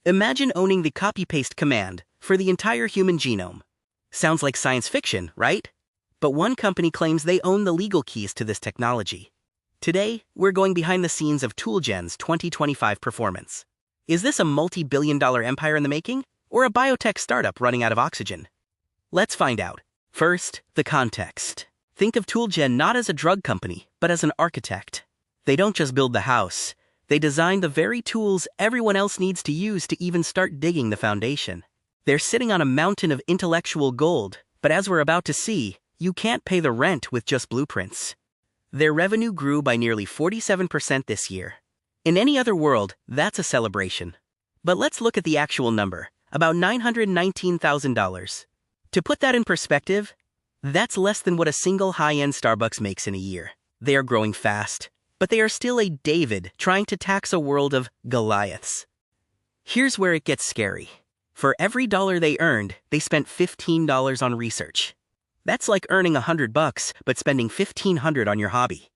Imagine owning the copy-paste command for the entire human genome. Sounds like science fiction, right? But one company claims they own the legal keys to this technology. Today, we're going behind the scenes of ToolGen's 2025 performance. Is this a multi-billion-dollar empire in the making, or a biotech startup running out of oxygen? Let's find out. First, the context. Think of ToolGen not as a drug company, but as an architect. They don't just build the house. They design the very tools everyone else needs to use to even start digging the foundation. They're sitting on a mountain of intellectual gold, but as we're about to see, you can't pay the rent with just blueprints. Their revenue grew by nearly 47% this year. In any other world, that's a celebration. But let's look at the actual number, about $919,000. To put that in perspective, that's less than what a single high-end Starbucks makes in a year. They are growing fast, but they are still a David trying to tax a world of Goliaths. Here's where it gets scary. For every dollar they earned, they spent $15 on research. That's like earning $100 but spending $1,500 on your hobby.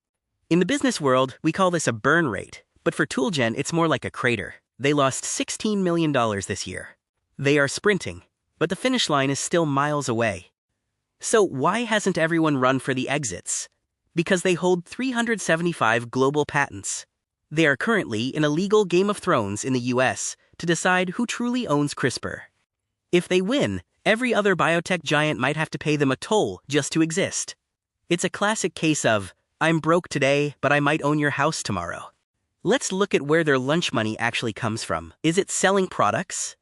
In the business world, we call this a burn rate, but for ToolGen, it's more like a crater. They lost $16 million this year. They are sprinting, but the finish line is still miles away. So why hasn't everyone run for the exits? Because they hold 375 global patents. They are currently in a legal Game of Thrones in the US to decide who truly owns CRISPR. If they win, every other biotech giant might have to pay them a toll just to exist. It's a classic case of, I'm broke today, but I might own your house tomorrow. Let's look at where their lunch money actually comes from. Is it selling products?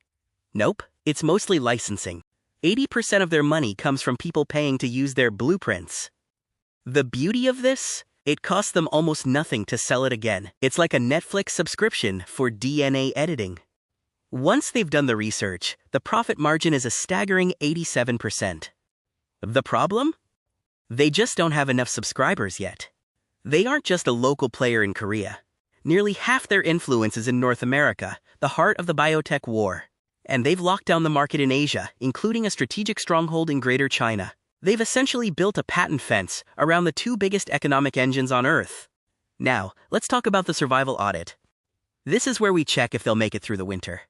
Nope, it's mostly licensing. 80% of their money comes from people paying to use their blueprints. The beauty of this? It costs them almost nothing to sell it again. It's like a Netflix subscription for DNA editing. Once they've done the research, the profit margin is a staggering 87%. The problem? They just don't have enough subscribers yet. They aren't just a local player in Korea. Nearly half their influence is in North America, the heart of the biotech war. And they've locked down the market in Asia, including a strategic stronghold in Greater China. They've essentially built a patent fence around the two biggest economic engines on Earth. Now, let's talk about the survival audit. This is where we check if they'll make it through the winter.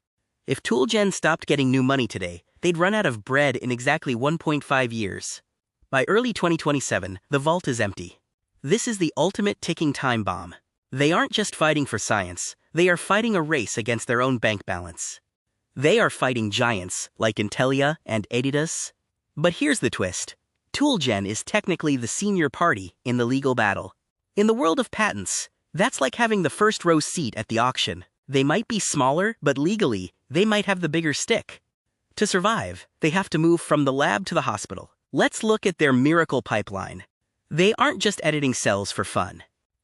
If ToolGen stopped getting new money today, they'd run out of bread in exactly 1.5 years. By early 2027, the vault is empty. This is the ultimate ticking time bomb. They aren't just fighting for science, they are fighting a race against their own bank balance. They are fighting giants like Intellia and Adidas. But here's the twist. ToolGen is technically the senior party in the legal battle. In the world of patents, that's like having the first row seat at the auction. They might be smaller, but legally, they might have the bigger stick. To survive, they have to move from the lab to the hospital. Let's look at their miracle pipeline. They aren't just editing cells for fun.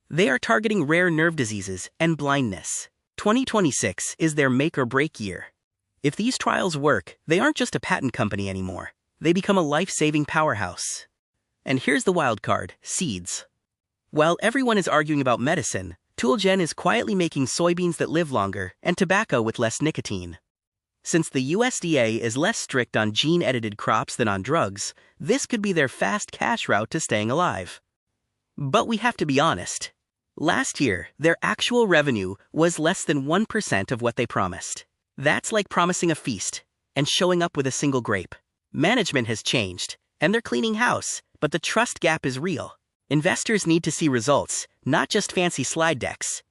They are targeting rare nerve diseases and blindness. 2026 is their make-or-break year. If these trials work, they aren't just a patent company anymore. They become a life-saving powerhouse. And here's the wild card, seeds. While everyone is arguing about medicine, ToolGen is quietly making soybeans that live longer and tobacco with less nicotine. Since the USDA is less strict on gene-edited crops than on drugs, this could be their fast cash route to staying alive. But we have to be honest. Last year, their actual revenue was less than 1% of what they promised. That's like promising a feast and showing up with a single grape. Management has changed, and they're cleaning house, but the trust gap is real. Investors need to see results, not just fancy slide decks.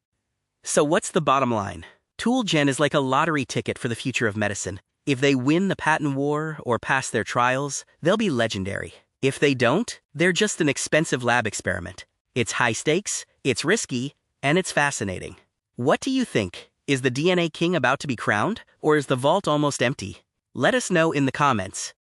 So what's the bottom line? ToolGen is like a lottery ticket for the future of medicine. If they win the patent war or pass their trials, they'll be legendary. If they don't, they're just an expensive lab experiment. It's high stakes, it's risky, and it's fascinating. What do you think? Is the DNA king about to be crowned, or is the vault almost empty? Let us know in the comments.